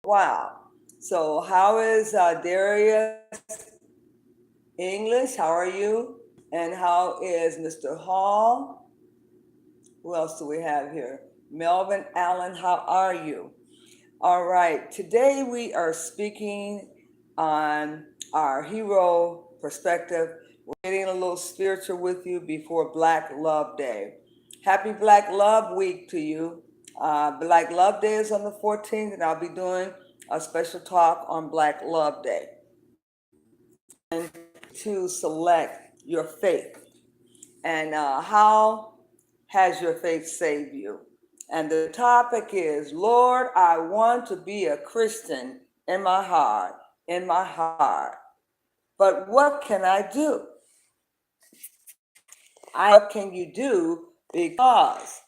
Wow. So how is Darius English? How are you? And how is Mr. Hall? Who else do we have here? Melvin Allen, how are you? All right. Today we are speaking on our hero perspective. We're getting a little spiritual with you before Black Love Day. Happy Black Love Week to you. Black Love Day is on the 14th, and I'll be doing a special talk on Black Love Day. And to select your faith and how has your faith saved you? And the topic is, Lord, I want to be a Christian in my heart, But what can I do? What can you do? Because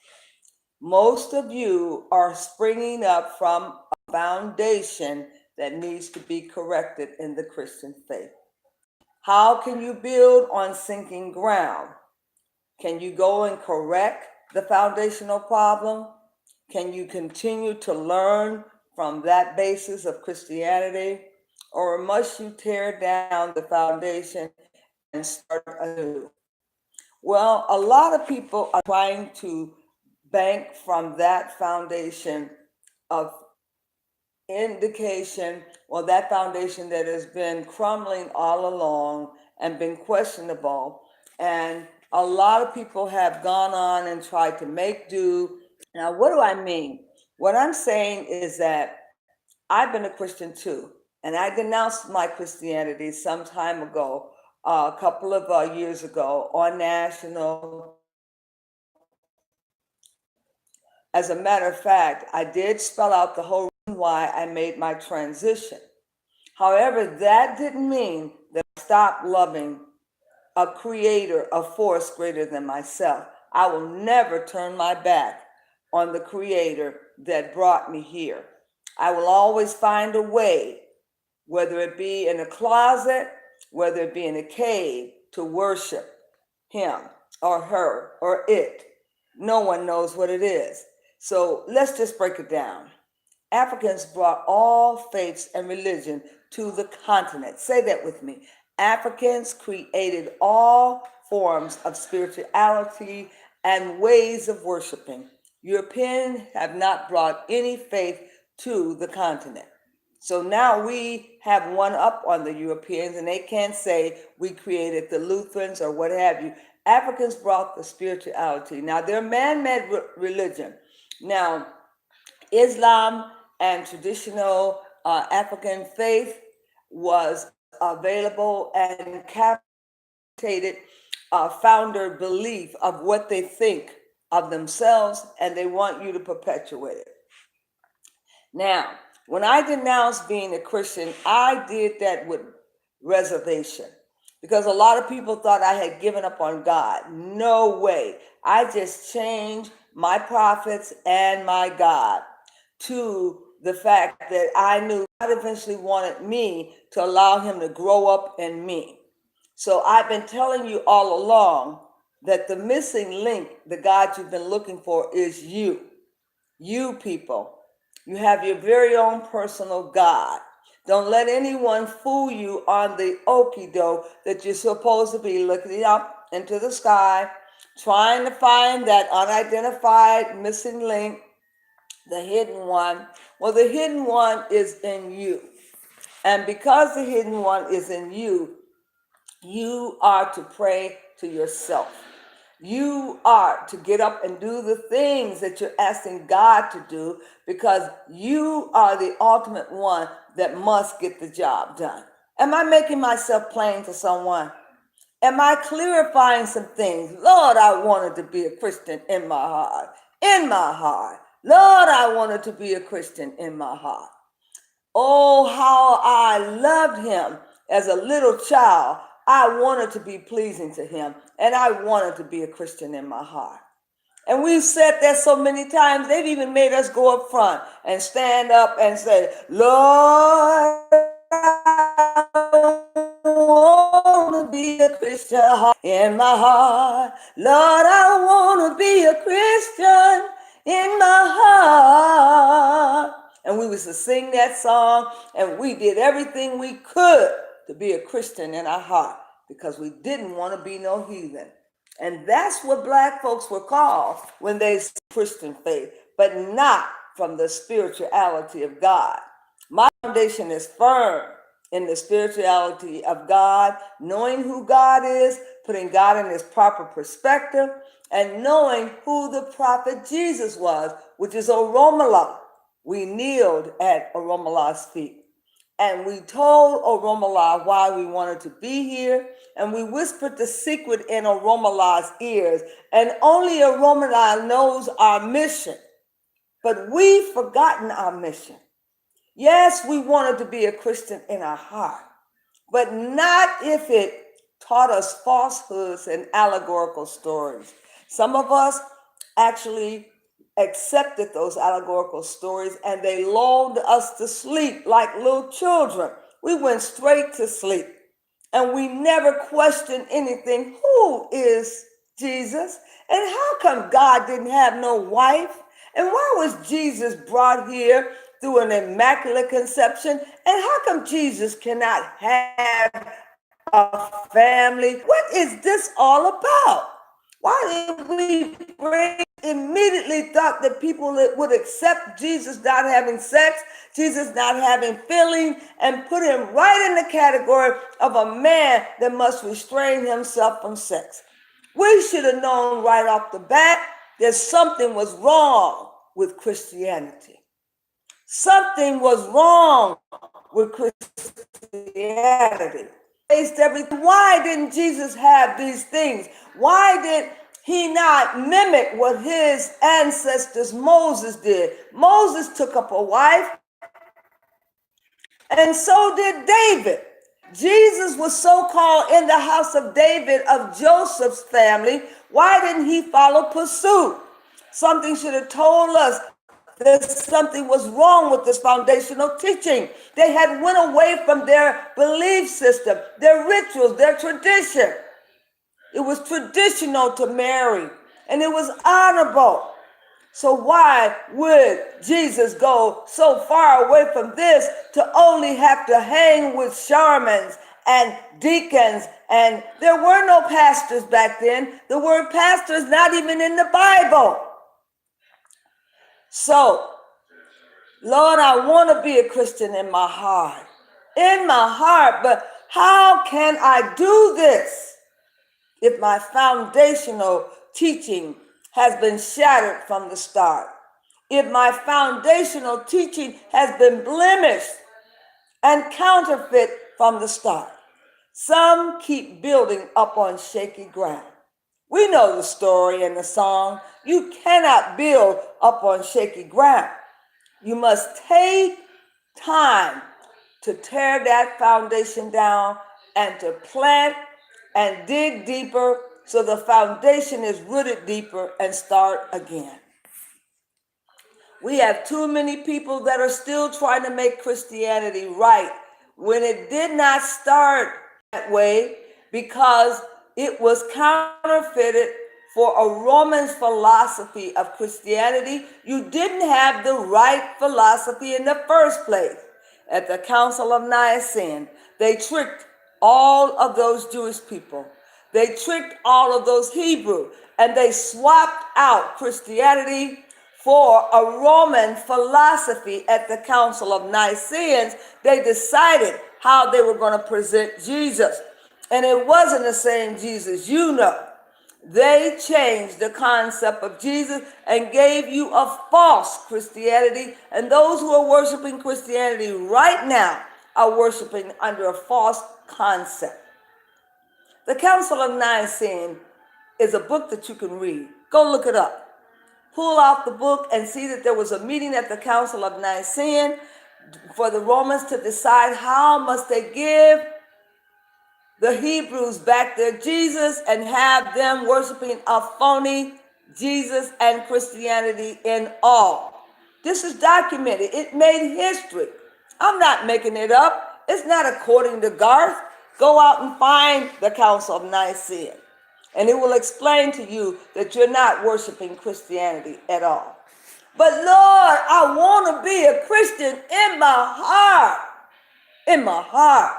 most of you are springing up from a foundation that needs to be corrected in the Christian faith. How can you build on sinking ground? Can you go and correct the foundational problem? Can you continue to learn from that basis of Christianity? Or must you tear down the foundation and start anew? Well, a lot of people are trying to bank from that foundation of indication, or that foundation that has been crumbling all along and been questionable. And a lot of people have gone on and tried to make do. Now, what do I mean? What I'm saying is that I've been a Christian too, and I denounced my Christianity some time ago, a couple of years ago on national. As a matter of fact, I did spell out the whole reason why I made my transition. However, that didn't mean that I stopped loving a creator, a force greater than myself. I will never turn my back on the creator that brought me here. I will always find a way, whether it be in a closet, whether it be in a cave, to worship him or her or it. No one knows what it is. So let's just break it down. Africans brought all faiths and religion to the continent. Say that with me. Africans created all forms of spirituality and ways of worshiping. Europeans have not brought any faith to the continent. So now we have one up on the Europeans, and they can't say we created the Lutherans or what have you. Africans brought the spirituality. Now, they're man-made religion. Now, Islam and traditional African faith was available and capitated founder belief of what they think of themselves, and they want you to perpetuate it. Now, when I denounced being a Christian, I did that with reservation, because a lot of people thought I had given up on God. No way. I just changed my prophets and my God to the fact that I knew God eventually wanted me to allow him to grow up in me. So I've been telling you all along that the missing link, the God you've been looking for, is you. You people. You have your very own personal God. Don't let anyone fool you on the okie doke that you're supposed to be looking up into the sky, trying to find that unidentified missing link, the hidden one. Well, the hidden one is in you. And because the hidden one is in you, you are to pray to yourself. You are to get up and do the things that you're asking God to do, because you are the ultimate one that must get the job done. Am I making myself plain to someone? Am I clarifying some things? Lord, I wanted to be a Christian in my heart. In my heart. Lord, I wanted to be a Christian in my heart. Oh, how I loved him as a little child. I wanted to be pleasing to him, and I wanted to be a Christian in my heart. And we've said that so many times, they've even made us go up front and stand up and say, Lord, I want to be a Christian in my heart. Lord, I want to be a Christian in my heart. And we was to sing that song, and we did everything we could to be a Christian in our heart because we didn't want to be no heathen. And that's what black folks were called when they said Christian faith, but not from the spirituality of God. My foundation is firm in the spirituality of God, knowing who God is, putting God in his proper perspective, and knowing who the prophet Jesus was, which is Oromalah. We kneeled at Oromalah's feet, and we told Oromalah why we wanted to be here, and we whispered the secret in Oromalah's ears, and only Oromalah knows our mission, but we've forgotten our mission. Yes, we wanted to be a Christian in our heart, but not if it taught us falsehoods and allegorical stories. Some of us actually accepted those allegorical stories, and they lulled us to sleep like little children. We went straight to sleep, and we never questioned anything. Who is Jesus? And how come God didn't have no wife? And why was Jesus brought here through an immaculate conception? And how come Jesus cannot have a family? What is this all about? Why did we immediately thought that people would accept Jesus not having sex, Jesus not having feeling, and put him right in the category of a man that must restrain himself from sex? We should have known right off the bat that something was wrong with Christianity. Something was wrong with Christianity. Everything. Why didn't Jesus have these things? Why did he not mimic what his ancestors Moses did? Moses took up a wife, and so did David. Jesus was so-called in the house of David, of Joseph's family. Why didn't he follow pursuit? Something should have told us that something was wrong with this foundational teaching. They had went away from their belief system, their rituals, their tradition. It was traditional to marry, and it was honorable. So why would Jesus go so far away from this to only have to hang with shamans and deacons? And there were no pastors back then. The word pastor is not even in the Bible. So, Lord, I want to be a Christian in my heart. In my heart, but how can I do this if my foundational teaching has been shattered from the start? If my foundational teaching has been blemished and counterfeit from the start? Some keep building up on shaky ground. We know the story and the song. You cannot build up on shaky ground. You must take time to tear that foundation down and to plant and dig deeper so the foundation is rooted deeper and start again. We have too many people that are still trying to make Christianity right when it did not start that way, because it was counterfeited for a Roman philosophy of Christianity. You didn't have the right philosophy in the first place. At the Council of Nicaea, they tricked all of those Jewish people. They tricked all of those Hebrew, and they swapped out Christianity for a Roman philosophy. At the Council of Nicaea, they decided how they were going to present Jesus. And it wasn't the same Jesus you know. They changed the concept of Jesus and gave you a false Christianity. And those who are worshiping Christianity right now are worshiping under a false concept. The Council of Nicaea is a book that you can read. Go look it up. Pull out the book and see that there was a meeting at the Council of Nicaea for the Romans to decide how must they give the Hebrews back their Jesus and have them worshiping a phony Jesus and Christianity in all. This is documented. It made history. I'm not making it up. It's not according to Garth. Go out and find the Council of Nicaea, and it will explain to you that you're not worshiping Christianity at all. But Lord, I want to be a Christian in my heart. In my heart.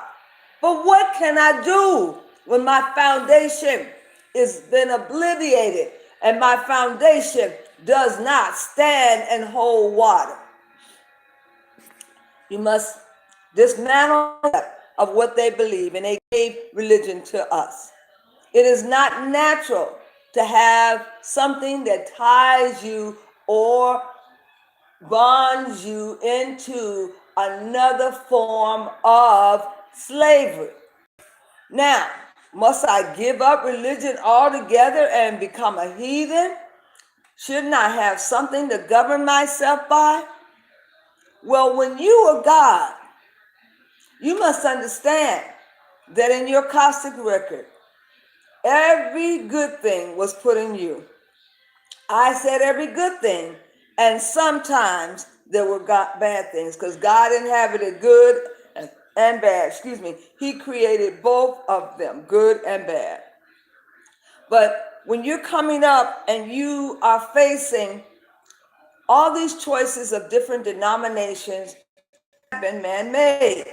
But what can I do when my foundation has been obliterated and my foundation does not stand and hold water? You must dismantle of what they believe, and they gave religion to us. It is not natural to have something that ties you or bonds you into another form of slavery. Now, must I give up religion altogether and become a heathen? Shouldn't I have something to govern myself by? Well, when you are God, you must understand that in your Cosmic record, every good thing was put in you. I said every good thing, and sometimes there were bad things, because God inhabited good and bad. He created both of them, good and bad. But when you're coming up and you are facing all these choices of different denominations have been man-made,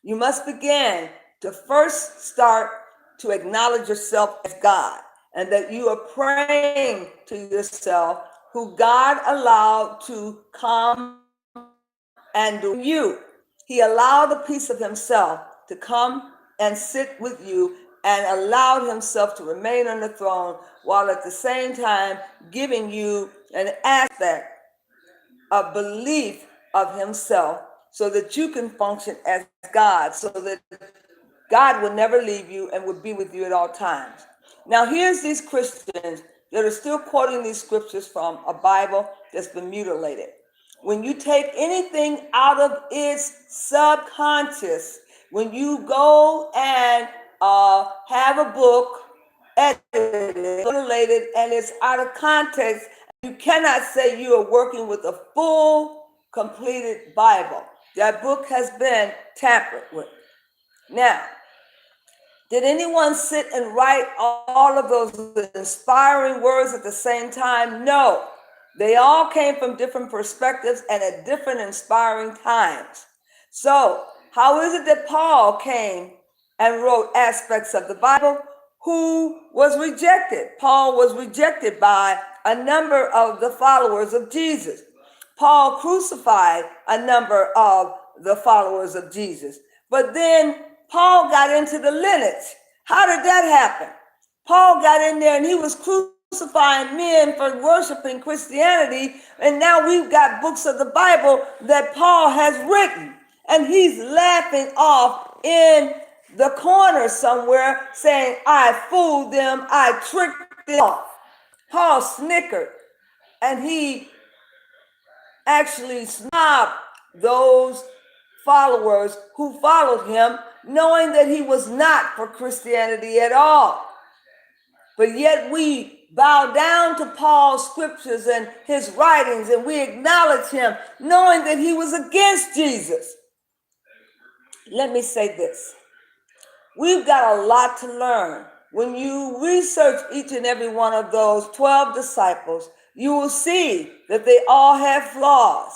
you must begin to first start to acknowledge yourself as God, and that you are praying to yourself who God allowed to come and do you. He allowed a piece of himself to come and sit with you and allowed himself to remain on the throne, while at the same time giving you an aspect of belief of himself, so that you can function as God, so that God will never leave you and will be with you at all times. Now, here's these Christians that are still quoting these scriptures from a Bible that's been mutilated. When you take anything out of its subconscious, when you go and have a book edited, mutilated, and it's out of context, you cannot say you are working with a full, completed Bible. That book has been tampered with. Now, did anyone sit and write all of those inspiring words at the same time? No. They all came from different perspectives and at different inspiring times. So, how is it that Paul came and wrote aspects of the Bible? Who was rejected? Paul was rejected by a number of the followers of Jesus. Paul crucified a number of the followers of Jesus. But then Paul got into the lineage. How did that happen? Paul got in there and he was crucifying men for worshiping Christianity, and now we've got books of the Bible that Paul has written, and he's laughing off in the corner somewhere saying, I fooled them, I tricked them off. Paul snickered, and he actually snobbed those followers who followed him, knowing that he was not for Christianity at all. But yet we bow down to Paul's scriptures and his writings, and we acknowledge him, knowing that he was against Jesus. Let me say this. We've got a lot to learn. When you research each and every one of those 12 disciples, you will see that they all had flaws,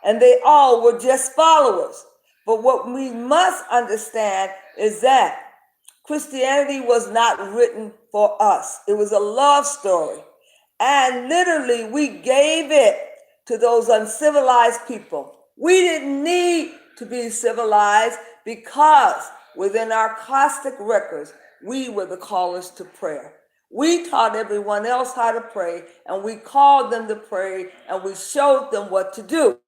and they all were just followers. But what we must understand is that Christianity was not written for us. It was a love story. And literally, we gave it to those uncivilized people. We didn't need to be civilized, because within our Cosmic records, we were the callers to prayer. We taught everyone else how to pray, and we called them to pray, and we showed them what to do.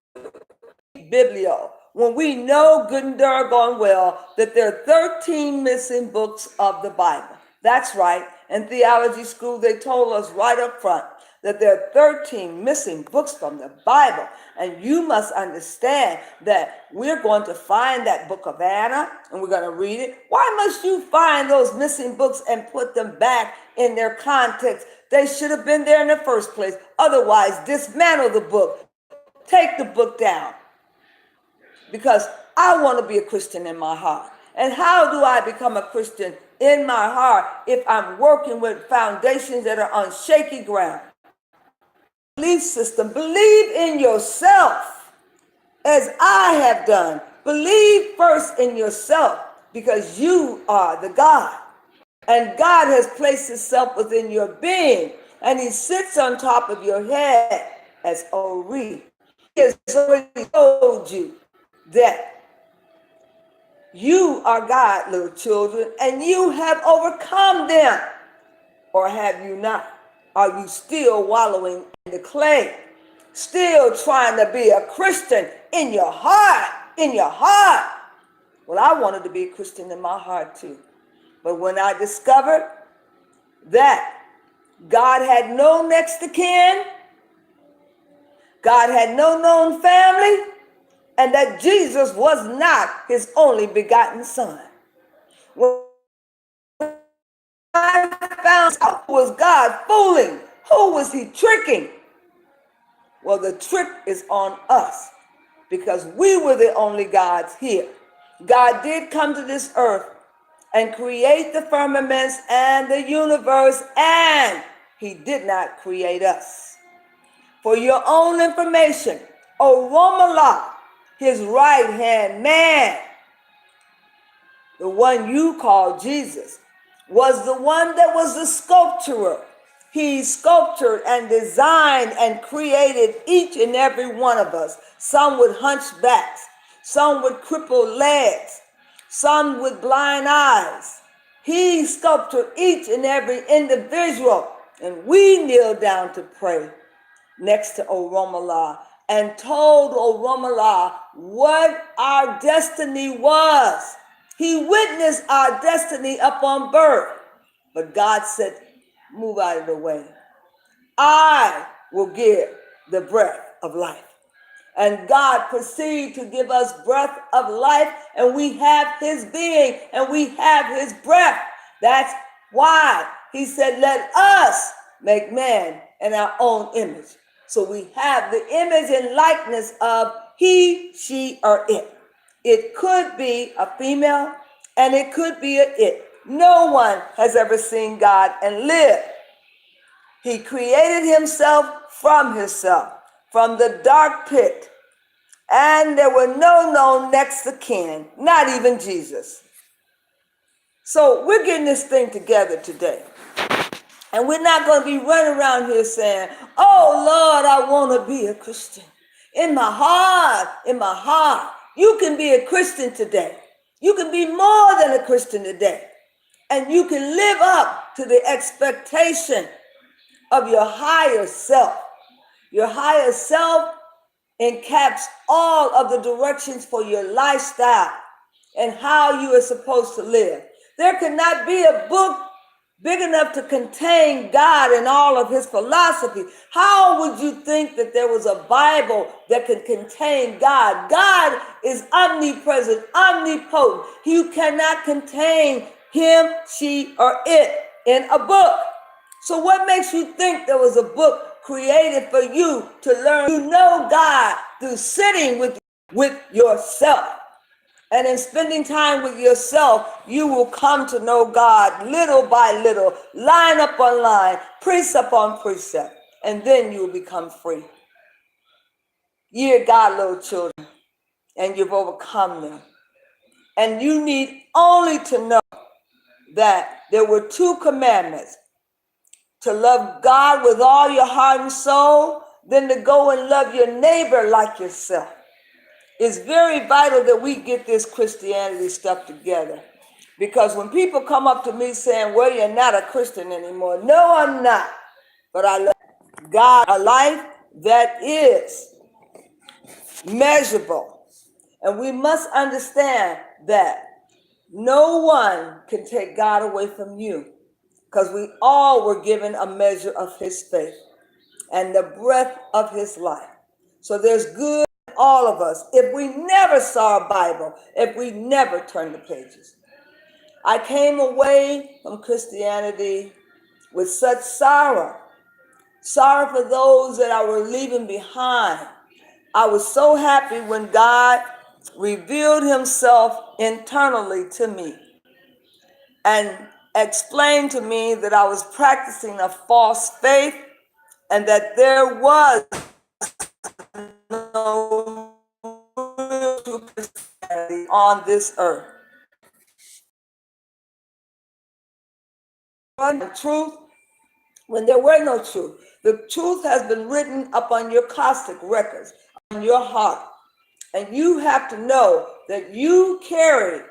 Biblio. When we know good and doggone well that there are 13 missing books of the Bible. That's right. In theology school, they told us right up front that there are 13 missing books from the Bible. And you must understand that we're going to find that book of Anna, and we're going to read it. Why must you find those missing books and put them back in their context? They should have been there in the first place. Otherwise, dismantle the book. Take the book down. Because I want to be a Christian in my heart. And how do I become a Christian in my heart if I'm working with foundations that are on shaky ground? belief system. Believe in yourself as I have done. Believe first in yourself because you are the God. And God has placed himself within your being. And he sits on top of your head as Ori. He has already told you that you are God, little children, and you have overcome them. Or have you not? Are you still wallowing in the clay? Still trying to be a Christian in your heart? In your heart. Well, I wanted to be a Christian in my heart too. But when I discovered that God had no next of kin, God had no known family, and that Jesus was not his only begotten son. When I found out who was God fooling, who was he tricking? Well, the trick is on us because we were the only gods here. God did come to this earth and create the firmaments and the universe, and he did not create us. For your own information, Oromalah, his right-hand man, the one you call Jesus, was the one that was the sculptor. He sculptured and designed and created each and every one of us. Some with hunchbacks, some with crippled legs, some with blind eyes. He sculptured each and every individual, and we kneeled down to pray next to Oromalah and told Oromalah what our destiny was. He witnessed our destiny upon birth. But God said, move out of the way. I will give the breath of life. And God proceeded to give us breath of life, and we have his being, and we have his breath. That's why he said, let us make man in our own image. So we have the image and likeness of he, she, or it. It could be a female, and it could be a it. No one has ever seen God and lived. He created himself, from the dark pit. And there were no known next of kin, not even Jesus. So we're getting this thing together today. And we're not going to be running around here saying, oh, Lord, I want to be a Christian. In my heart, you can be a Christian today. You can be more than a Christian today. And you can live up to the expectation of your higher self. Your higher self encaps all of the directions for your lifestyle and how you are supposed to live. There cannot be a book big enough to contain God and all of his philosophy. How would you think that there was a Bible that could contain God? God is omnipresent, omnipotent. You cannot contain him, she, or it in a book. So what makes you think there was a book created for you to learn to know God through sitting with yourself? And in spending time with yourself, you will come to know God little by little, line upon line, precept upon precept, and then you will become free. You're God, little children, and you've overcome them. And you need only to know that there were two commandments: to love God with all your heart and soul, then to go and love your neighbor like yourself. It's very vital that we get this Christianity stuff together. Because when people come up to me saying, well, you're not a Christian anymore. No, I'm not. But I love God, a life that is measurable. And we must understand that no one can take God away from you, because we all were given a measure of his faith and the breath of his life. So there's good in all of us if we never saw a Bible, if we never turned the pages. I came away from Christianity with such sorrow for those that I were leaving behind. I was so happy when God revealed himself internally to me and explained to me that I was practicing a false faith and that there was no true Christianity on this earth. The truth, when there were no truth, the truth has been written upon your caustic records, on your heart. And you have to know that you carry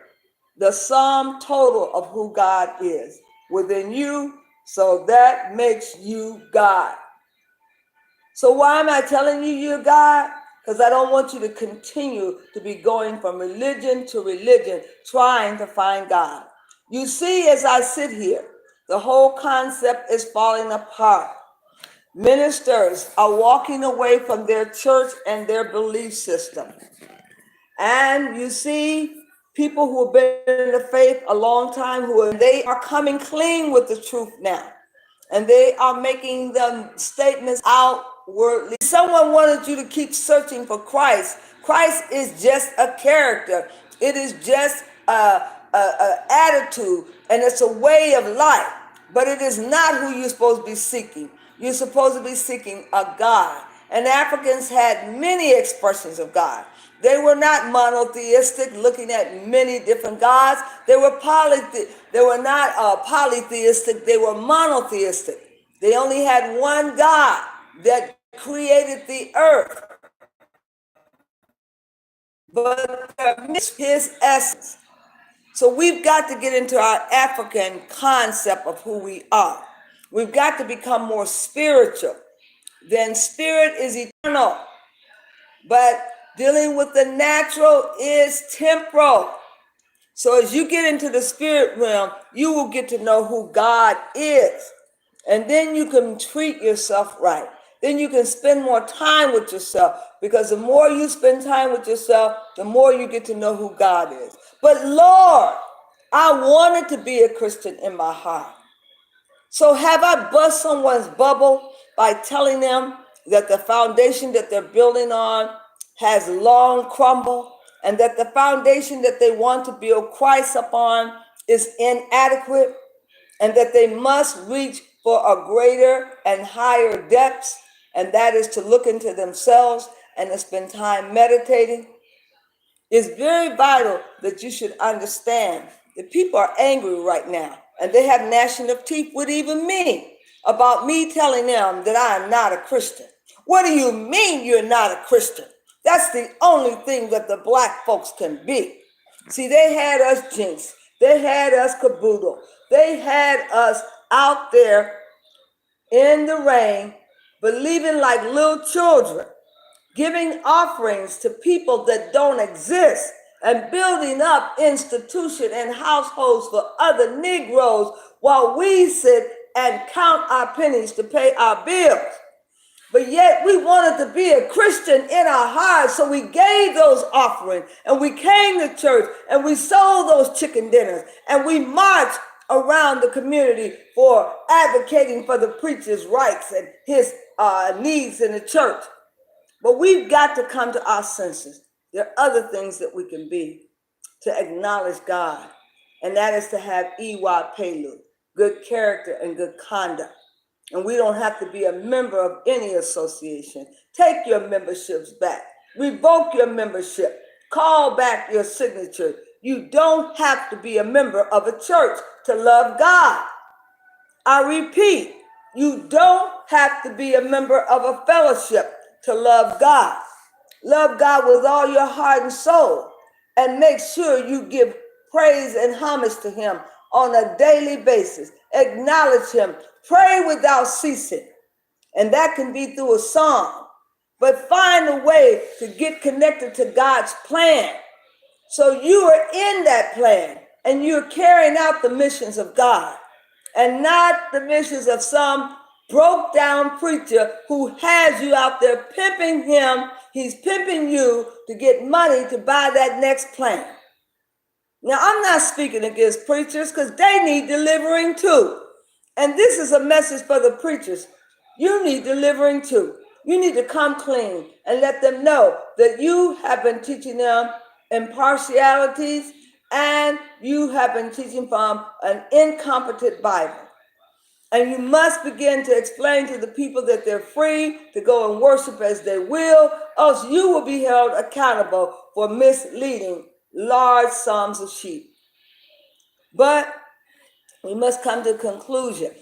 the sum total of who God is within you, so that makes you God. So why am I telling you you're God? Because I don't want you to continue to be going from religion to religion, trying to find God. You see, as I sit here, the whole concept is falling apart. Ministers are walking away from their church and their belief system. And you see people who have been in the faith a long time, they are coming clean with the truth now. And they are making them statements outwardly. Someone wanted you to keep searching for Christ. Christ is just a character. It is just a attitude, and it's a way of life. But it is not who you're supposed to be seeking. You're supposed to be seeking a God. And Africans had many expressions of God. They were not monotheistic, looking at many different gods. They were not polytheistic. They were monotheistic. They only had one God that created the earth, but his essence. So we've got to get into our African concept of who we are. We've got to become more spiritual. Then spirit is eternal, but dealing with the natural is temporal. So as you get into the spirit realm, you will get to know who God is. And then you can treat yourself right. Then you can spend more time with yourself, because the more you spend time with yourself, the more you get to know who God is. But Lord, I wanted to be a Christian in my heart. So have I bust someone's bubble by telling them that the foundation that they're building on has long crumbled, and that the foundation that they want to build Christ upon is inadequate, and that they must reach for a greater and higher depths, and that is to look into themselves and to spend time meditating? It's very vital that you should understand that people are angry right now, and they have gnashing of teeth with even me about me telling them that I am not a Christian. What do you mean you're not a Christian? That's the only thing that the black folks can be. See, they had us jinxed. They had us caboodled. They had us out there in the rain, believing like little children, giving offerings to people that don't exist, and building up institutions and households for other Negroes while we sit and count our pennies to pay our bills. But yet we wanted to be a Christian in our hearts, so we gave those offerings, and we came to church, and we sold those chicken dinners, and we marched around the community for advocating for the preacher's rights and his needs in the church. But we've got to come to our senses. There are other things that we can be to acknowledge God, and that is to have Iwa Pelu, good character and good conduct. And we don't have to be a member of any association. Take your memberships back. Revoke your membership. Call back your signature. You don't have to be a member of a church to love God. I repeat, you don't have to be a member of a fellowship to love God. Love God with all your heart and soul, and make sure you give praise and homage to him on a daily basis. Acknowledge him. Pray without ceasing. And that can be through a song. But find a way to get connected to God's plan. So you are in that plan, and you're carrying out the missions of God, and not the missions of some broke down preacher who has you out there pimping him. He's pimping you to get money to buy that next plan. Now, I'm not speaking against preachers, because they need delivering too. And this is a message for the preachers. You need delivering too. You need to come clean and let them know that you have been teaching them impartialities, and you have been teaching from an incompetent Bible. And you must begin to explain to the people that they're free to go and worship as they will, else you will be held accountable for misleading large sums of sheep. But we must come to the conclusion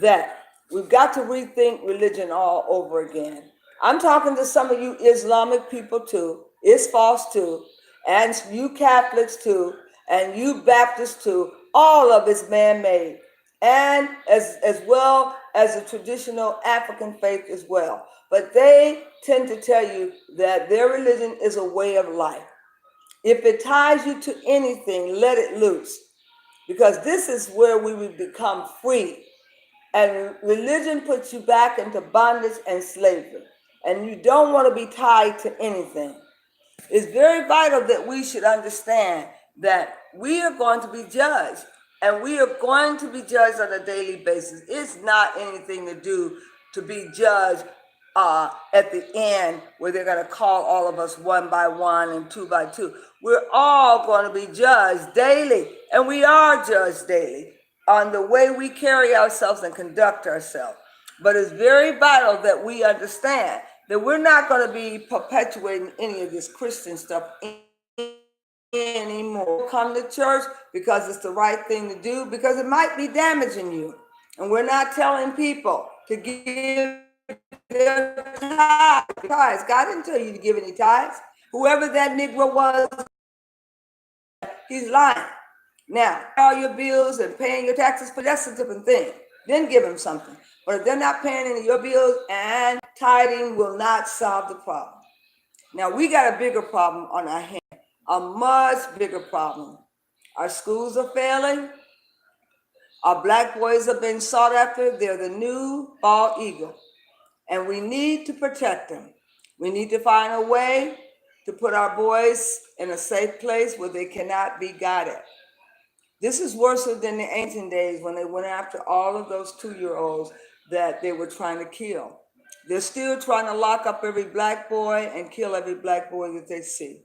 that we've got to rethink religion all over again. I'm talking to some of you Islamic people too, it's false too, and you Catholics too, and you Baptists too. All of it's man-made, and as well as the traditional African faith as well. But they tend to tell you that their religion is a way of life. If it ties you to anything, let it loose, because this is where we would become free. And religion puts you back into bondage and slavery. And you don't want to be tied to anything. It's very vital that we should understand that we are going to be judged. And we are going to be judged on a daily basis. It's not anything to do to be judged at the end where they're going to call all of us one by one and two by two. We're all going to be judged daily. And we are judged daily on the way we carry ourselves and conduct ourselves. But it's very vital that we understand that we're not going to be perpetuating any of this Christian stuff anymore. Come to church because it's the right thing to do, because it might be damaging you. And we're not telling people to give their tithes. God didn't tell you to give any tithes. Whoever that Negro was, he's lying. Now, all your bills and paying your taxes, but that's a different thing. Then give them something. But if they're not paying any of your bills, and tithing will not solve the problem. Now, we got a bigger problem on our hands, a much bigger problem. Our schools are failing. Our black boys are being sought after. They're the new bald eagle. And we need to protect them. We need to find a way to put our boys in a safe place where they cannot be guided. This is worse than the ancient days when they went after all of those 2-year-olds that they were trying to kill. They're still trying to lock up every black boy and kill every black boy that they see.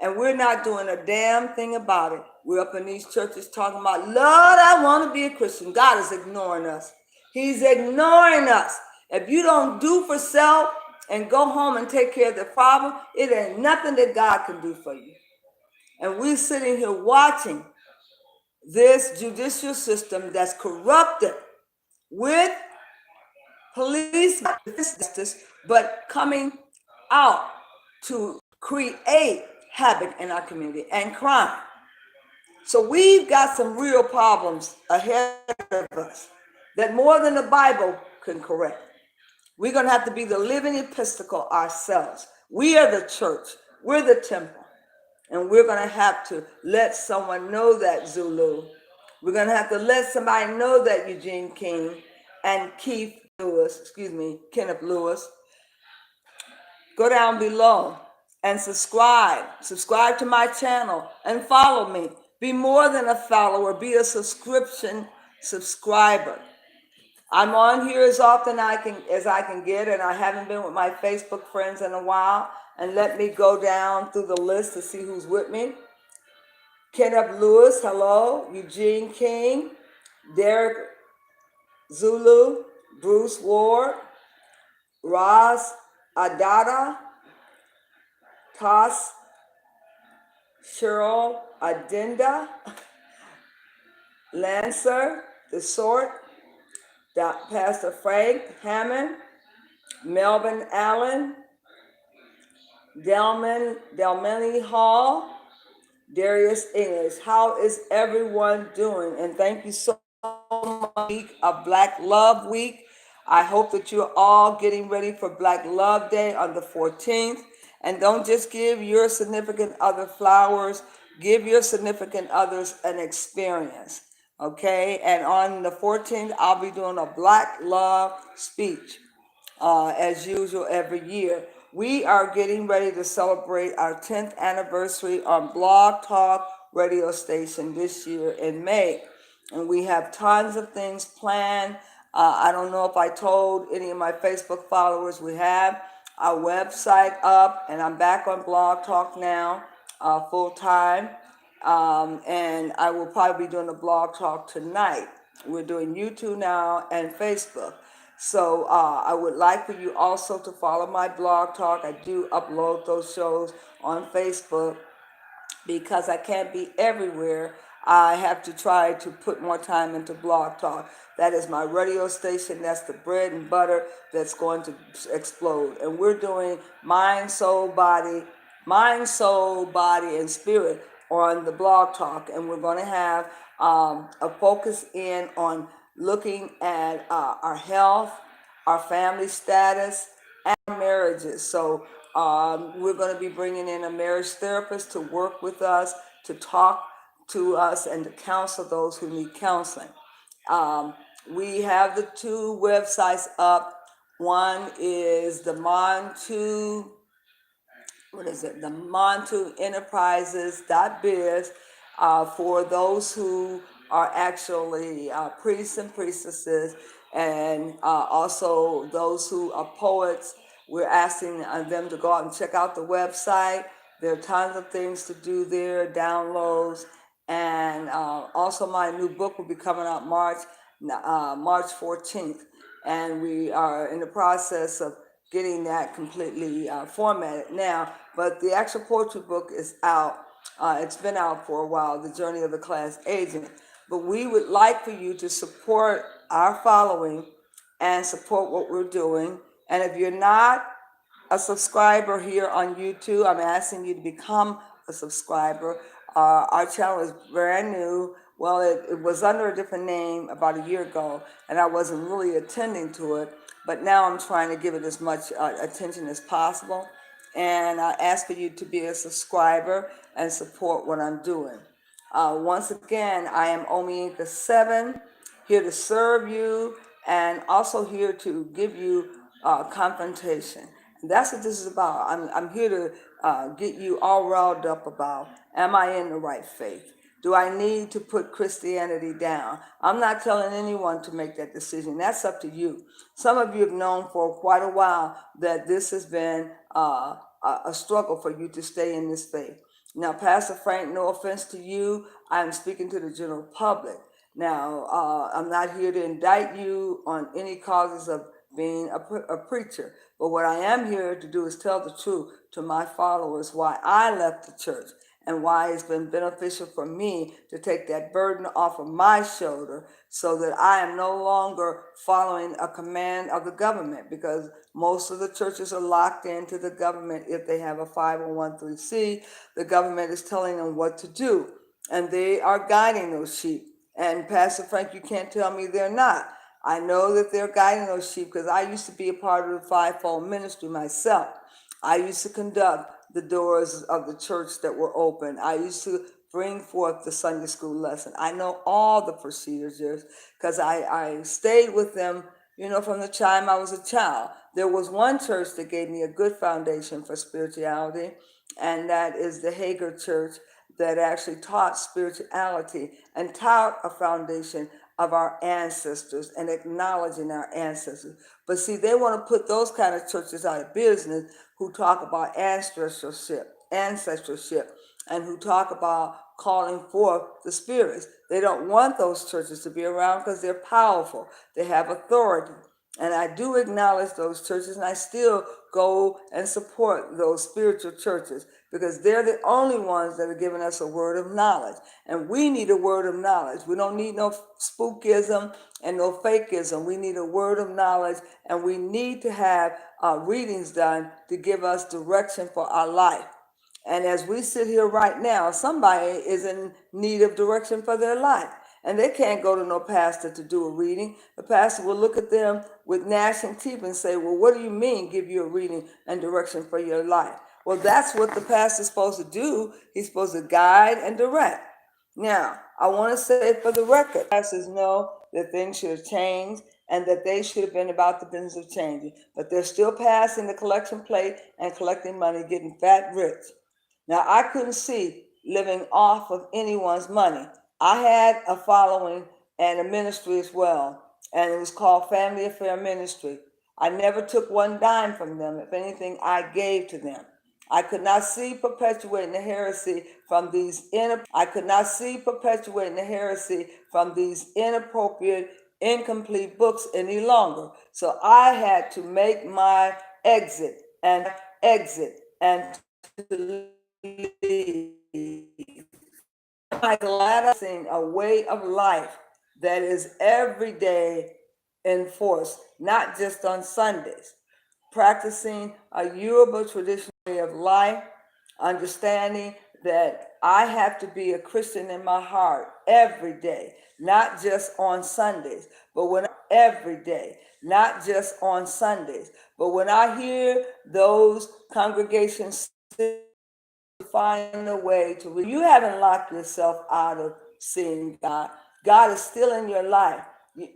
And we're not doing a damn thing about it. We're up in these churches talking about, Lord, I want to be a Christian. God is ignoring us. He's ignoring us. If you don't do for self and go home and take care of the problem, it ain't nothing that God can do for you. And we're sitting here watching this judicial system that's corrupted with police justice, but coming out to create havoc in our community and crime. So we've got some real problems ahead of us that more than the Bible can correct. We're going to have to be the living epistle ourselves. We are the church. We're the temple. And we're going to have to let someone know that, Zulu. We're going to have to let somebody know that, Eugene King and Kenneth Lewis. Go down below and subscribe. Subscribe to my channel and follow me. Be more than a follower. Be a subscriber. I'm on here as often as I can get, and I haven't been with my Facebook friends in a while. And let me go down through the list to see who's with me. Kenneth Lewis, hello. Eugene King, Derek Zulu, Bruce Ward, Roz Adada, Toss, Cheryl Adinda, Lancer, The Sort, Pastor Frank Hammond, Melvin Allen, Delmany Hall, Darius English. How is everyone doing? And thank you so much. Week of Black Love Week. I hope that you're all getting ready for Black Love Day on the 14th. And don't just give your significant other flowers. Give your significant others an experience. Okay? And on the 14th, I'll be doing a Black Love speech, as usual, every year. We are getting ready to celebrate our 10th anniversary on Blog Talk radio station this year in May. And we have tons of things planned. I don't know if I told any of my Facebook followers, we have our website up, and I'm back on Blog Talk now, full time. And I will probably be doing a Blog Talk tonight. We're doing YouTube now and Facebook. So I would like for you also to follow my blog talk. I do upload those shows on Facebook because I can't be everywhere. I have to try to put more time into Blog Talk. That is my radio station. That's the bread and butter that's going to explode. And we're doing mind, soul, body, and spirit on the Blog Talk. And we're going to have a focus in on looking at our health, our family status, and marriages. So we're going to be bringing in a marriage therapist to work with us, to talk to us, and to counsel those who need counseling. We have the two websites up. One is the Montu, what is it? The Montu Enterprises.biz for those who are actually priests and priestesses, and also those who are poets. We're asking them to go out and check out the website. There are tons of things to do there, downloads, and also my new book will be coming out March 14th, and we are in the process of getting that completely formatted now. But the actual poetry book is out. It's been out for a while, The Journey of the Class Agent. But we would like for you to support our following and support what we're doing. And if you're not a subscriber here on YouTube, I'm asking you to become a subscriber. Our channel is brand new. Well, it was under a different name about a year ago, and I wasn't really attending to it. But now I'm trying to give it as much attention as possible. And I ask for you to be a subscriber and support what I'm doing. Once again, I am Omi the 7, here to serve you and also here to give you confrontation. And that's what this is about. I'm here to get you all riled up about, am I in the right faith? Do I need to put Christianity down? I'm not telling anyone to make that decision. That's up to you. Some of you have known for quite a while that this has been a struggle for you to stay in this faith. Now, Pastor Frank, no offense to you, I'm speaking to the general public. Now, I'm not here to indict you on any causes of being a preacher, but what I am here to do is tell the truth to my followers why I left the church and why it's been beneficial for me to take that burden off of my shoulder so that I am no longer following a command of the government, because most of the churches are locked into the government. If they have a 501c, the government is telling them what to do, and they are guiding those sheep. And Pastor Frank, you can't tell me they're not. I know that they're guiding those sheep because I used to be a part of the fivefold ministry myself. I used to conduct the doors of the church that were open. I used to bring forth the Sunday school lesson. I know all the procedures because I stayed with them, from the time I was a child. There was one church that gave me a good foundation for spirituality, and that is the Hager Church, that actually taught spirituality and taught a foundation of our ancestors and acknowledging our ancestors. But see, they want to put those kind of churches out of business who talk about ancestorship, and who talk about calling forth the spirits. They don't want those churches to be around because they're powerful. They have authority. And I do acknowledge those churches, and I still go and support those spiritual churches because they're the only ones that are giving us a word of knowledge. And we need a word of knowledge. We don't need no spookism and no fakeism. We need a word of knowledge, and we need to have readings done to give us direction for our life. And as we sit here right now, somebody is in need of direction for their life. And they can't go to no pastor to do a reading. The pastor will look at them with gnashing teeth and say, well, what do you mean give you a reading and direction for your life? Well, that's what the pastor's supposed to do. He's supposed to guide and direct. Now, I want to say for the record, pastors know that things should have changed and that they should have been about the business of changing. But they're still passing the collection plate and collecting money, getting fat rich. Now, I couldn't see living off of anyone's money. I had a following and a ministry as well, and it was called Family Affair Ministry. I never took one dime from them. If anything, I gave to them. I could not see perpetuating the heresy from these inappropriate, incomplete books any longer. So I had to make my exit and to leave. My glad a way of life that is every day enforced, not just on Sundays. Practicing a Yoruba traditional way of life, understanding that I have to be a Christian in my heart every day, not just on Sundays, but when I hear those congregations find a way to, you haven't locked yourself out of seeing God. God is still in your life.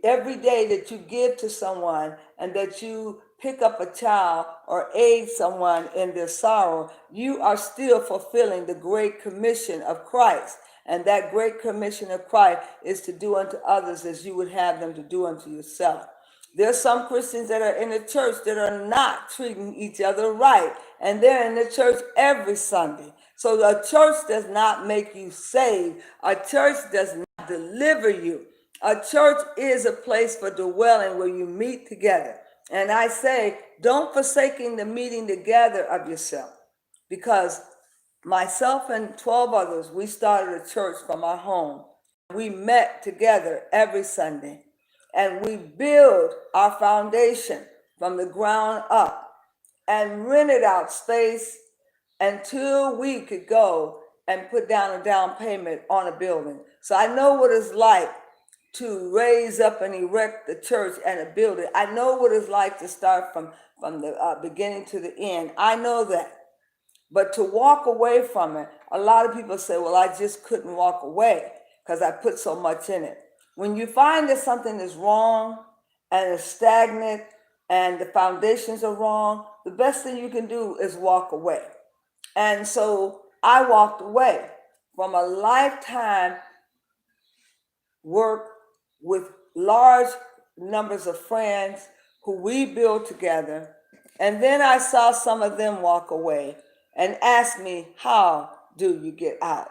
Every day that you give to someone and that you pick up a child or aid someone in their sorrow, you are still fulfilling the Great Commission of Christ. And that Great Commission of Christ is to do unto others as you would have them to do unto yourself. There's some Christians that are in the church that are not treating each other right, and they're in the church every Sunday. So a church does not make you saved. A church does not deliver you. A church is a place for dwelling where you meet together. And I say, don't forsaking the meeting together of yourself, because myself and 12 others, we started a church from our home. We met together every Sunday, and we build our foundation from the ground up and rented out space until we could go and put down a down payment on a building. So I know what it's like to raise up and erect the church and a building. I know what it's like to start from the beginning to the end. I know that. But to walk away from it, a lot of people say, well, I just couldn't walk away because I put so much in it. When you find that something is wrong and is stagnant and the foundations are wrong, the best thing you can do is walk away. And so I walked away from a lifetime work with large numbers of friends who we built together. And then I saw some of them walk away and ask me, how do you get out?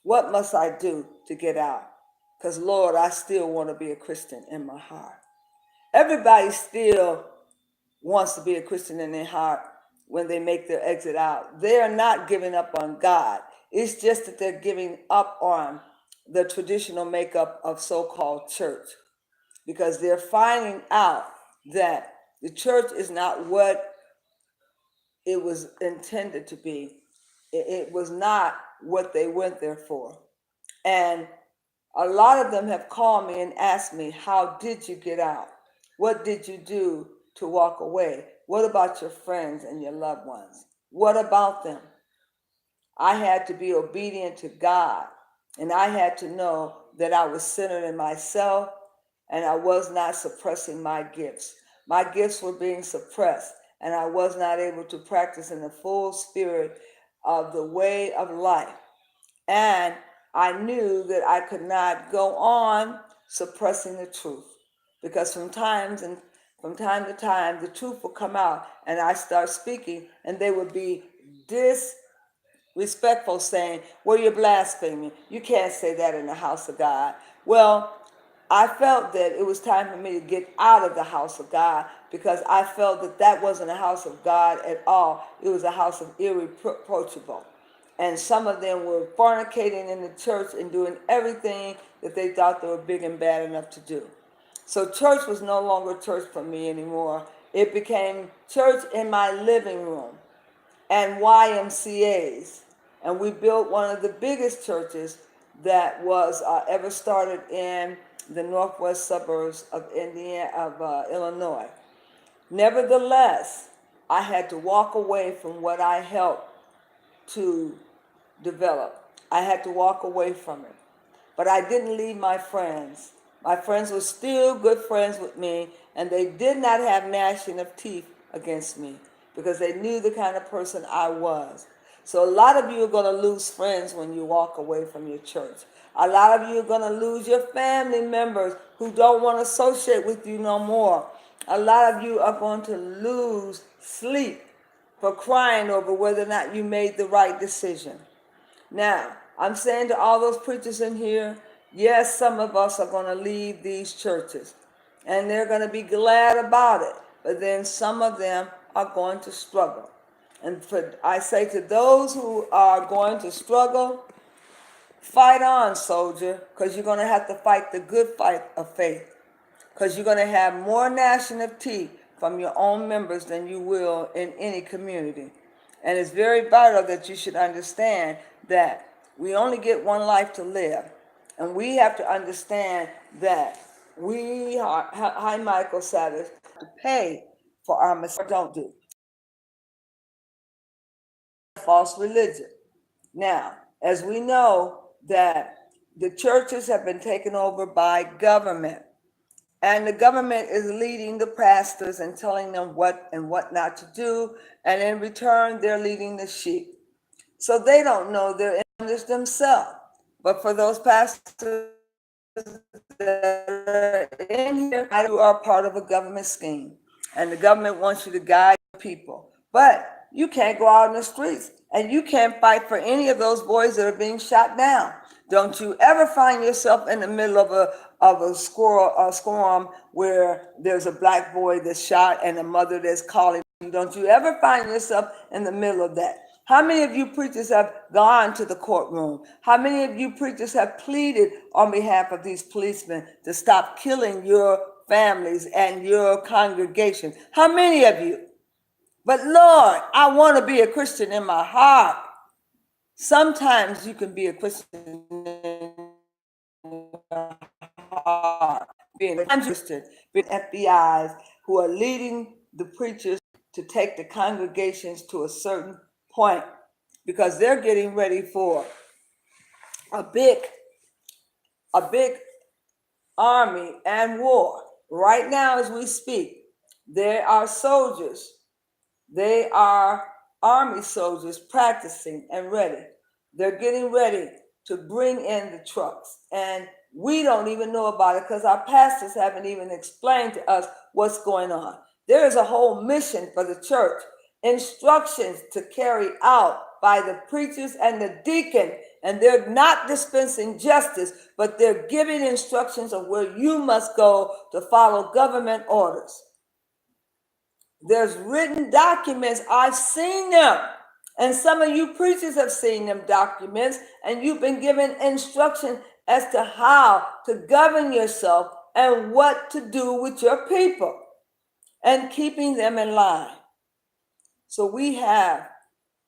What must I do to get out? Because, Lord, I still want to be a Christian in my heart. Everybody still wants to be a Christian in their heart when they make their exit out. They are not giving up on God. It's just that they're giving up on the traditional makeup of so-called church, because they're finding out that the church is not what it was intended to be. It was not what they went there for. And a lot of them have called me and asked me, how did you get out? What did you do to walk away? What about your friends and your loved ones? What about them? I had to be obedient to God, and I had to know that I was centered in myself and I was not suppressing my gifts. My gifts were being suppressed, and I was not able to practice in the full spirit of the way of life. And I knew that I could not go on suppressing the truth, because from time to time, the truth would come out, and I start speaking, and they would be disrespectful, saying, well, you're blaspheming. You can't say that in the house of God. Well, I felt that it was time for me to get out of the house of God, because I felt that that wasn't a house of God at all. It was a house of irreproachable. And some of them were fornicating in the church and doing everything that they thought they were big and bad enough to do. So church was no longer church for me anymore. It became church in my living room and YMCAs. And we built one of the biggest churches that was ever started in the northwest suburbs of Illinois. Nevertheless, I had to walk away from what I helped to develop. I had to walk away from it. But I didn't leave my friends. My friends were still good friends with me, and they did not have gnashing of teeth against me, because they knew the kind of person I was. So a lot of you are going to lose friends when you walk away from your church. A lot of you are going to lose your family members who don't want to associate with you no more. A lot of you are going to lose sleep for crying over whether or not you made the right decision. Now, I'm saying to all those preachers in here, yes, some of us are going to leave these churches, and they're going to be glad about it. But then some of them are going to struggle. And I say to those who are going to struggle, fight on, soldier, because you're going to have to fight the good fight of faith. Because you're going to have more gnashing of teeth from your own members than you will in any community. And it's very vital that you should understand that we only get one life to live. And we have to understand that we are, hi Michael Savage, to pay for our mistakes. Don't do false religion. Now, as we know that the churches have been taken over by government, and the government is leading the pastors and telling them what and what not to do, and in return, they're leading the sheep. So they don't know their enemies themselves. But for those pastors that are in here, you are part of a government scheme, and the government wants you to guide people. But you can't go out in the streets, and you can't fight for any of those boys that are being shot down. Don't you ever find yourself in the middle of a squirm where there's a black boy that's shot and a mother that's calling you. Don't you ever find yourself in the middle of that. How many of you preachers have gone to the courtroom? How many of you preachers have pleaded on behalf of these policemen to stop killing your families and your congregation? How many of you? But Lord, I want to be a Christian in my heart. Sometimes you can be a Christian in your heart. Being interested, being FBIs who are leading the preachers to take the congregations to a certain point because they're getting ready for a big army and war. Right now, as we speak, there are soldiers. They are army soldiers practicing and ready. They're getting ready to bring in the trucks. And we don't even know about it because our pastors haven't even explained to us what's going on. There is a whole mission for the church, instructions to carry out by the preachers and the deacon. And they're not dispensing justice, but they're giving instructions of where you must go to follow government orders. There's written documents. I've seen them. And some of you preachers have seen them documents, and you've been given instruction as to how to govern yourself and what to do with your people and keeping them in line. So we have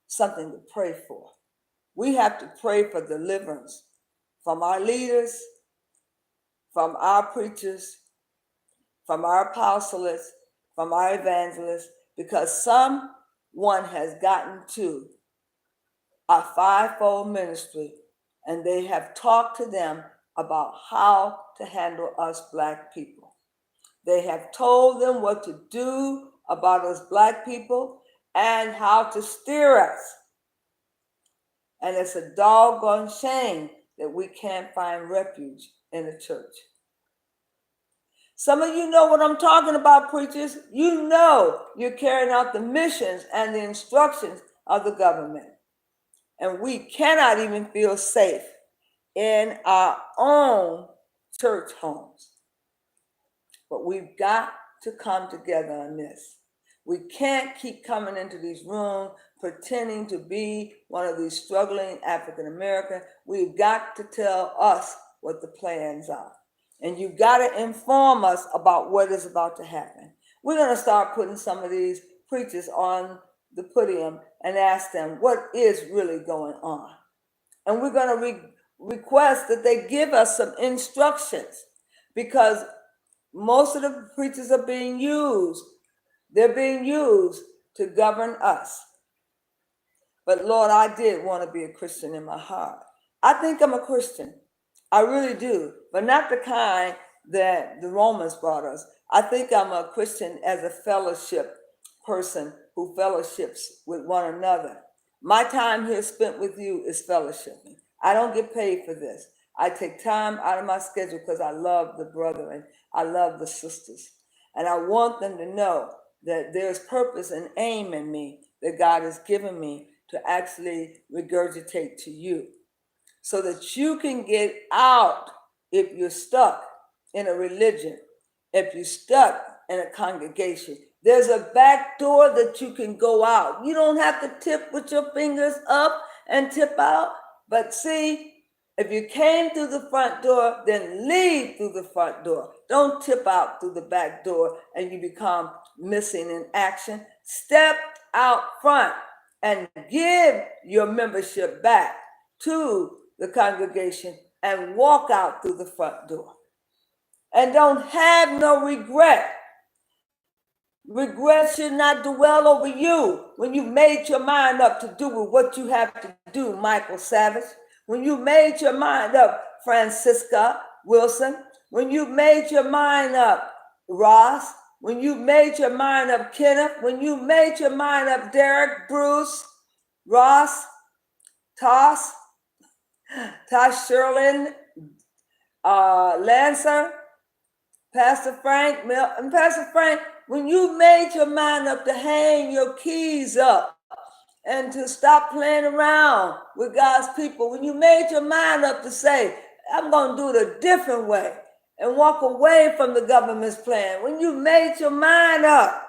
something to pray for. We have to pray for deliverance from our leaders, from our preachers, from our apostolates, from our evangelists, because someone has gotten to our fivefold ministry and they have talked to them about how to handle us black people. They have told them what to do about us black people and how to steer us. And it's a doggone shame that we can't find refuge in the church. Some of you know what I'm talking about, preachers. You know you're carrying out the missions and the instructions of the government. And we cannot even feel safe in our own church homes. But we've got to come together on this. We can't keep coming into these rooms pretending to be one of these struggling African Americans. We've got to tell us what the plans are. And you've got to inform us about what is about to happen. We're going to start putting some of these preachers on the podium and ask them what is really going on. And we're going to request that they give us some instructions, because most of the preachers are being used. They're being used to govern us. But Lord, I did want to be a Christian in my heart. I think I'm a Christian. I really do, but not the kind that the Romans brought us. I think I'm a Christian as a fellowship person who fellowships with one another. My time here spent with you is fellowshipping. I don't get paid for this. I take time out of my schedule because I love the brethren. I love the sisters. And I want them to know that there's purpose and aim in me, that God has given me to actually regurgitate to you so that you can get out if you're stuck in a religion, if you're stuck in a congregation. There's a back door that you can go out. You don't have to tip with your fingers up and tip out. But see, if you came through the front door, then leave through the front door. Don't tip out through the back door and you become missing in action. Step out front and give your membership back to the congregation and walk out through the front door. And don't have no regret. Regret should not dwell over you when you made your mind up to do with what you have to do, Michael Savage. When you made your mind up, Francisca Wilson. When you made your mind up, Ross. When you made your mind up, Kenneth. When you made your mind up, Derek, Bruce, Ross, Toss Sherlin, Lancer, Pastor Frank, and Pastor Frank, when you made your mind up to hang your keys up and to stop playing around with God's people, when you made your mind up to say, I'm going to do it a different way and walk away from the government's plan, when you made your mind up,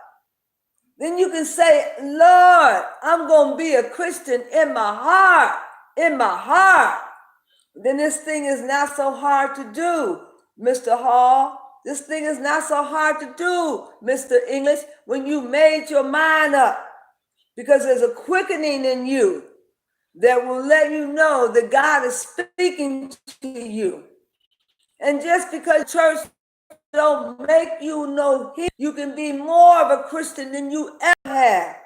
then you can say, Lord, I'm going to be a Christian in my heart, Then this thing is not so hard to do, Mr. Hall. This thing is not so hard to do, Mr. English, when you made your mind up. Because there's a quickening in you that will let you know that God is speaking to you. And just because church don't make you know Him, you can be more of a Christian than you ever have.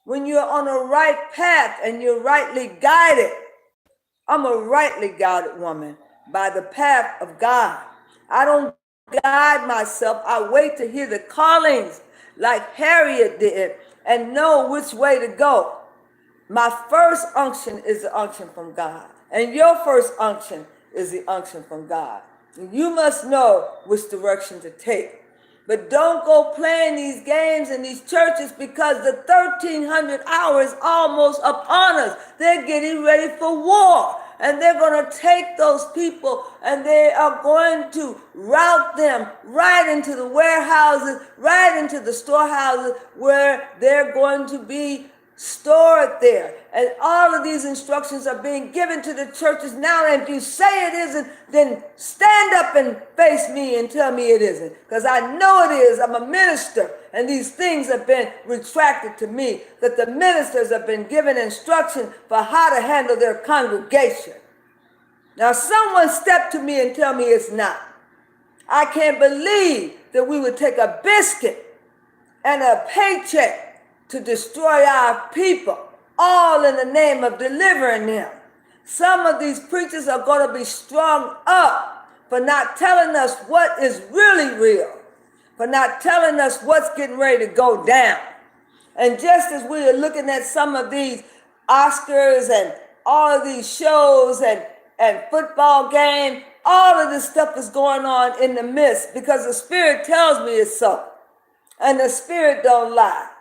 When you're on a right path and you're rightly guided. I'm a rightly guided woman by the path of God. I don't guide myself. I wait to hear the callings like Harriet did and know which way to go. My first unction is the unction from God. And your first unction is the unction from God. And you must know which direction to take. But don't go playing these games in these churches because the 1,300 hours almost upon us. They're getting ready for war. And they're going to take those people and they are going to route them right into the warehouses, right into the storehouses where they're going to be stored there. And all of these instructions are being given to the churches now. And if you say it isn't, then stand up and face me and tell me it isn't. Because I know it is. I'm a minister. And these things have been retracted to me. That the ministers have been given instruction for how to handle their congregation. Now someone step to me and tell me it's not. I can't believe that we would take a biscuit and a paycheck to destroy our people, all in the name of delivering them. Some of these preachers are going to be strung up for not telling us what is really real, for not telling us what's getting ready to go down. And just as we are looking at some of these Oscars and all of these shows and football game, all of this stuff is going on in the midst because the Spirit tells me it's so. And the Spirit don't lie.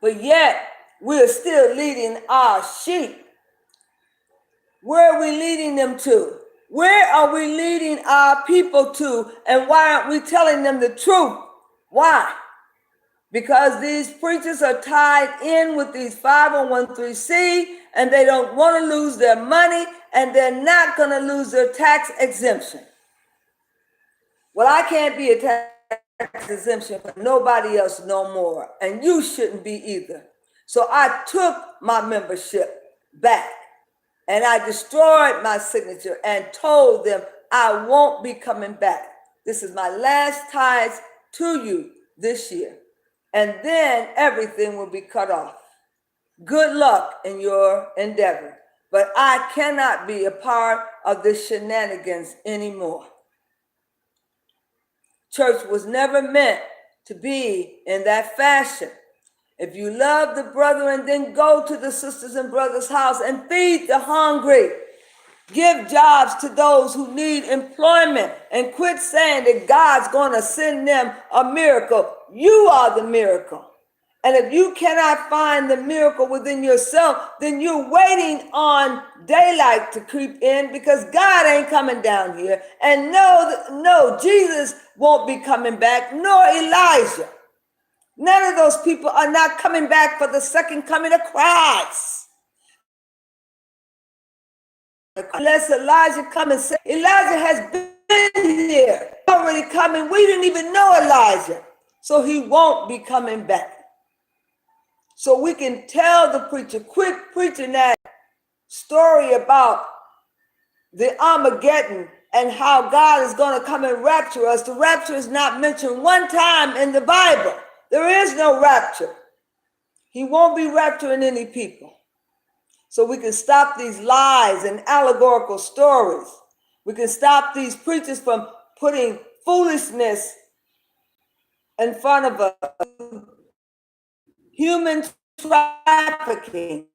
But yet, we're still leading our sheep. Where are we leading them to? Where are we leading our people to? And why aren't we telling them the truth? Why? Because these preachers are tied in with these 501(c)(3) and they don't want to lose their money and they're not going to lose their tax exemption. Well, I can't be a tax exemption for nobody else no more, and you shouldn't be either. So I took my membership back and I destroyed my signature and told them I won't be coming back. This is my last tithes to you this year, and then everything will be cut off. Good luck in your endeavor, but I cannot be a part of this shenanigans anymore. Church was never meant to be in that fashion. If you love the brethren, then go to the sisters and brothers' house and feed the hungry. Give jobs to those who need employment and quit saying that God's going to send them a miracle. You are the miracle. And if you cannot find the miracle within yourself, then you're waiting on daylight to creep in, because God ain't coming down here. And no, Jesus won't be coming back, nor Elijah. None of those people are not coming back for the second coming of Christ. Unless Elijah come and say, Elijah has been here, already coming. We didn't even know Elijah. So he won't be coming back. So we can tell the preacher, quit preaching that story about the Armageddon and how God is going to come and rapture us. The rapture is not mentioned one time in the Bible. There is no rapture. He won't be rapturing any people. So we can stop these lies and allegorical stories. We can stop these preachers from putting foolishness in front of us. Human trafficking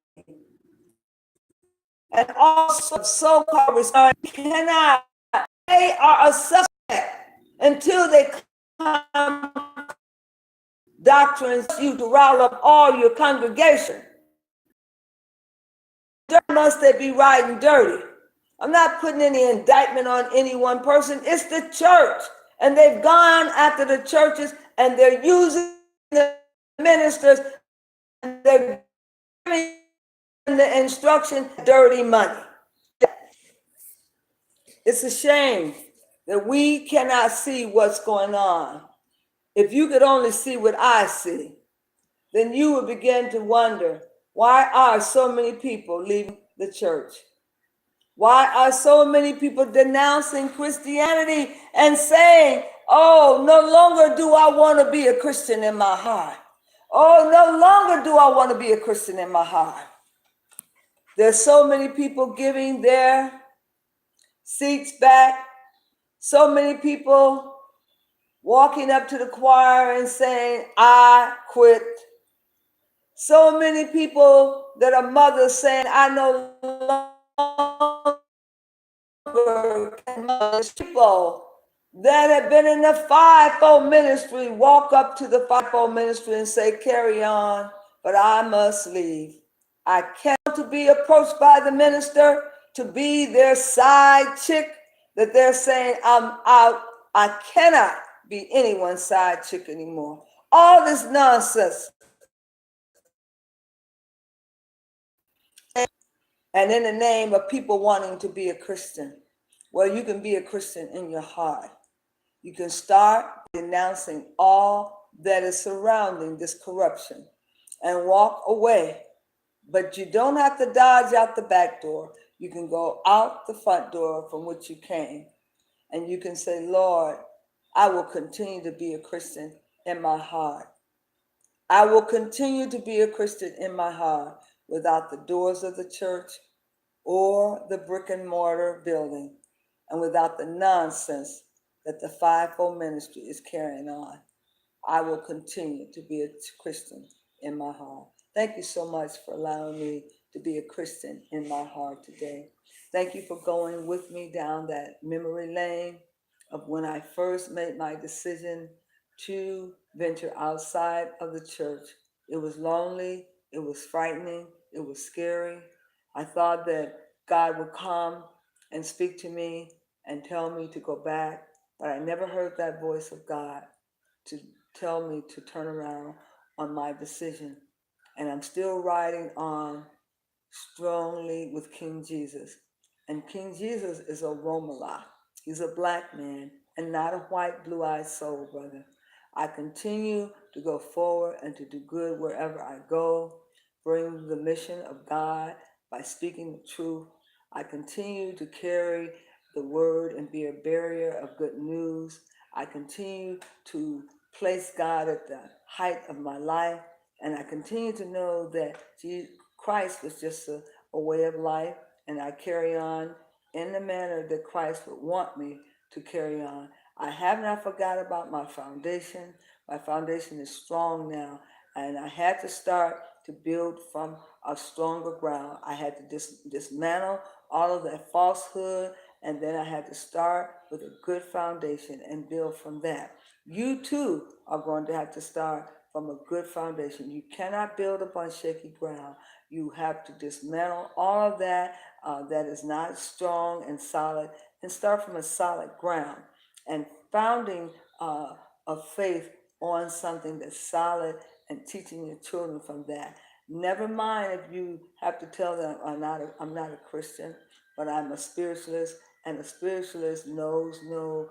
and also so-called research cannot. They are a suspect until they come doctrines you to rile up all your congregation. Must they be riding dirty? I'm not putting any indictment on any one person. It's the church. And they've gone after the churches and they're using the ministers and they're giving the instruction dirty money. It's a shame that we cannot see what's going on. If you could only see what I see, then you would begin to wonder, why are so many people leaving the church? Why are so many people denouncing Christianity and saying, oh, no longer do I want to be a Christian in my heart. Oh, no longer do I want to be a Christian in my heart. There's so many people giving their seats back. So many people walking up to the choir and saying, I quit. So many people that are mothers saying, I no longer can mother. People that have been in the fivefold ministry walk up to the fivefold ministry and say, carry on, but I must leave. I can't to be approached by the minister to be their side chick, that they're saying, I'm out. I cannot be anyone's side chick anymore. All this nonsense. And in the name of people wanting to be a Christian, well, you can be a Christian in your heart. You can start denouncing all that is surrounding this corruption and walk away. But you don't have to dodge out the back door. You can go out the front door from which you came. And you can say, Lord, I will continue to be a Christian in my heart. I will continue to be a Christian in my heart without the doors of the church or the brick and mortar building, and without the nonsense that the fivefold ministry is carrying on. I will continue to be a Christian in my heart. Thank you so much for allowing me to be a Christian in my heart today. Thank you for going with me down that memory lane of when I first made my decision to venture outside of the church. It was lonely, it was frightening, it was scary. I thought that God would come and speak to me and tell me to go back, but I never heard that voice of God to tell me to turn around on my decision. And I'm still riding on strongly with King Jesus. And King Jesus is a Romola. He's a black man and not a white, blue-eyed soul, brother. I continue to go forward and to do good wherever I go, bring the mission of God by speaking the truth. I continue to carry the word and be a barrier of good news. I continue to place God at the height of my life, and I continue to know that Christ was just a way of life, and I carry on in the manner that Christ would want me to carry on. I have not forgot about my foundation. My foundation is strong now, and I had to start to build from a stronger ground. I had to dismantle all of that falsehood, and then I had to start with a good foundation and build from that. You too are going to have to start from a good foundation. You cannot build upon shaky ground. You have to dismantle all of that that is not strong and solid, and start from a solid ground and founding a faith on something that's solid, and teaching your children from that. Never mind if you have to tell them, I'm not a Christian, but I'm a spiritualist, and a spiritualist knows no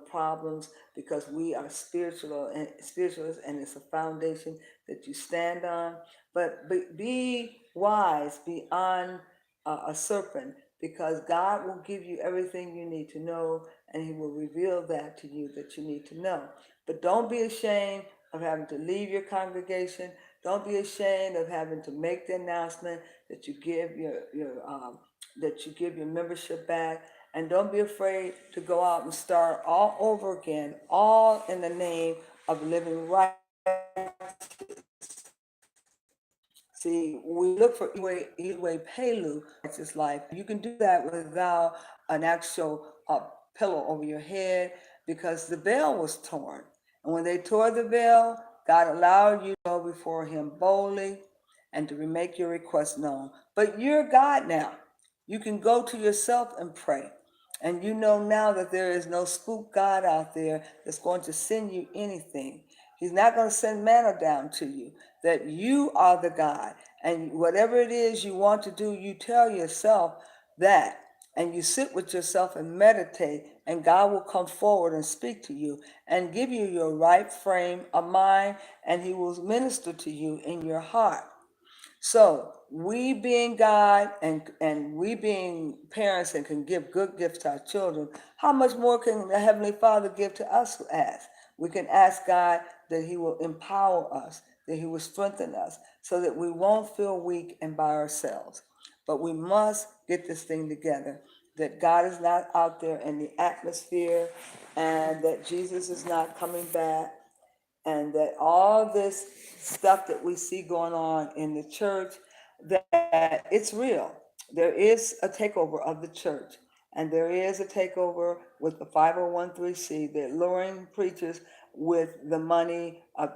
problems, because we are spiritualists, and it's a foundation that you stand on. But be wise beyond a serpent, because God will give you everything you need to know, and He will reveal that to you that you need to know. But don't be ashamed of having to leave your congregation. Don't be ashamed of having to make the announcement that you give your membership back. And don't be afraid to go out and start all over again, all in the name of living right. See, we look for Iwe Pelu, righteous life. You can do that without an actual pillow over your head, because the veil was torn. And when they tore the veil, God allowed you to go before Him boldly and to make your request known. But you're God now. You can go to yourself and pray. And you know now that there is no spook God out there that's going to send you anything. He's not going to send manna down to you. That you are the God. And whatever it is you want to do, you tell yourself that. And you sit with yourself and meditate. And God will come forward and speak to you and give you your right frame of mind. And He will minister to you in your heart. So we being God, and we being parents and can give good gifts to our children, how much more can the Heavenly Father give to us who ask? We can ask God that He will empower us, that He will strengthen us, so that we won't feel weak and by ourselves. But we must get this thing together, that God is not out there in the atmosphere, and that Jesus is not coming back, and that all this stuff that we see going on in the church, that it's real. There is a takeover of the church, and there is a takeover with the 501c. They're luring preachers with the money of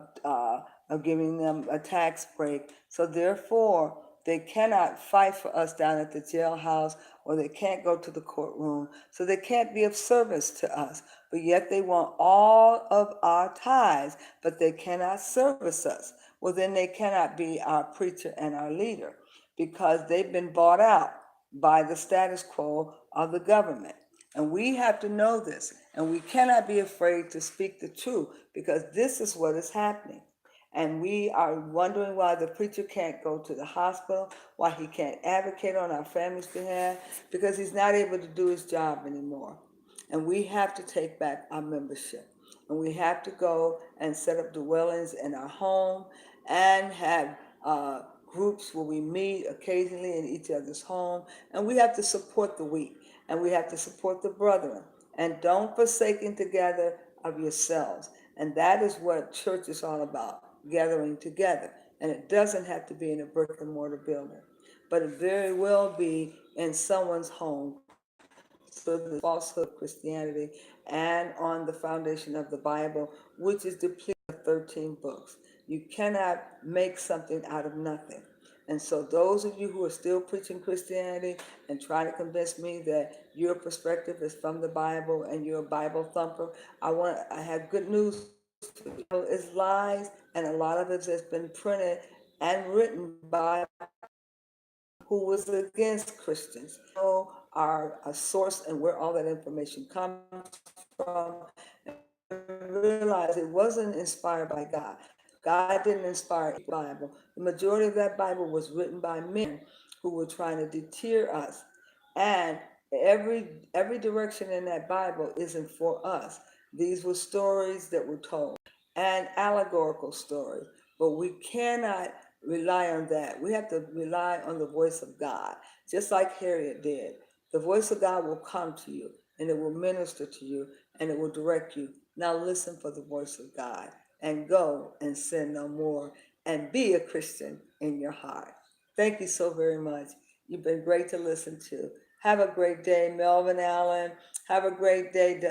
giving them a tax break. So therefore, they cannot fight for us down at the jailhouse, or they can't go to the courtroom. So they can't be of service to us. But yet they want all of our tithes, but they cannot service us. Well, then they cannot be our preacher and our leader, because they've been bought out by the status quo of the government. And we have to know this, and we cannot be afraid to speak the truth, because this is what is happening. And we are wondering why the preacher can't go to the hospital, why he can't advocate on our family's behalf, because he's not able to do his job anymore. And we have to take back our membership. And we have to go and set up dwellings in our home, and have groups where we meet occasionally in each other's home. And we have to support the weak, and we have to support the brethren. And don't forsaken together of yourselves. And that is what church is all about, gathering together. And it doesn't have to be in a brick and mortar building, but it very well be in someone's home. So the falsehood of Christianity, and on the foundation of the Bible, which is depleted of 13 books. You cannot make something out of nothing. And so those of you who are still preaching Christianity and trying to convince me that your perspective is from the Bible and you're a Bible thumper, I have good news for you. It's lies, and a lot of it has been printed and written by who was against Christians. So our source and where all that information comes from, and realize it wasn't inspired by God. God didn't inspire the Bible. The majority of that Bible was written by men who were trying to deter us. And every direction in that Bible isn't for us. These were stories that were told, and allegorical stories. But we cannot rely on that. We have to rely on the voice of God, just like Harriet did. The voice of God will come to you, and it will minister to you, and it will direct you. Now listen for the voice of God, and go and sin no more, and be a Christian in your heart. Thank you so very much. You've been great to listen to. Have a great day, Melvin Allen. Have a great day,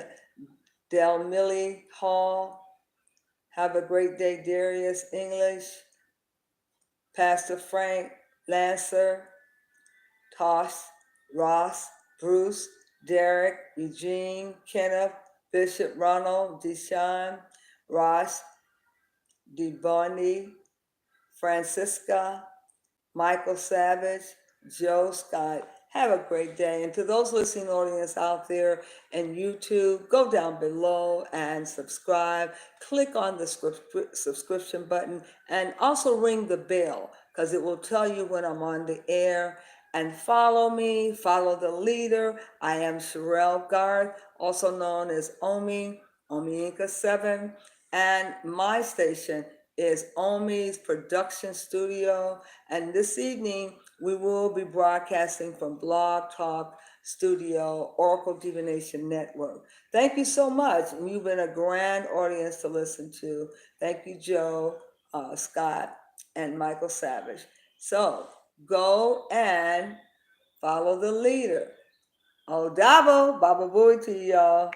Del Millie Hall. Have a great day, Darius, English, Pastor Frank, Lancer, Tosh, Ross, Bruce, Derek, Eugene, Kenneth, Bishop Ronald, Deshaun, Ross, DeBonnie, Francisca, Michael Savage, Joe Scott. Have a great day. And to those listening audience out there in YouTube, go down below and subscribe. Click on the subscription button and also ring the bell because it will tell you when I'm on the air. And follow me, follow the leader. I am Sherelle Garth, also known as Omi, Omi Inca 7. And my station is Omi's production studio. And this evening, we will be broadcasting from Blog Talk Studio, Oracle Divination Network. Thank you so much. You've been a grand audience to listen to. Thank you, Joe, Scott, and Michael Savage. So go and follow the leader. Odabo, Baba Booey to y'all.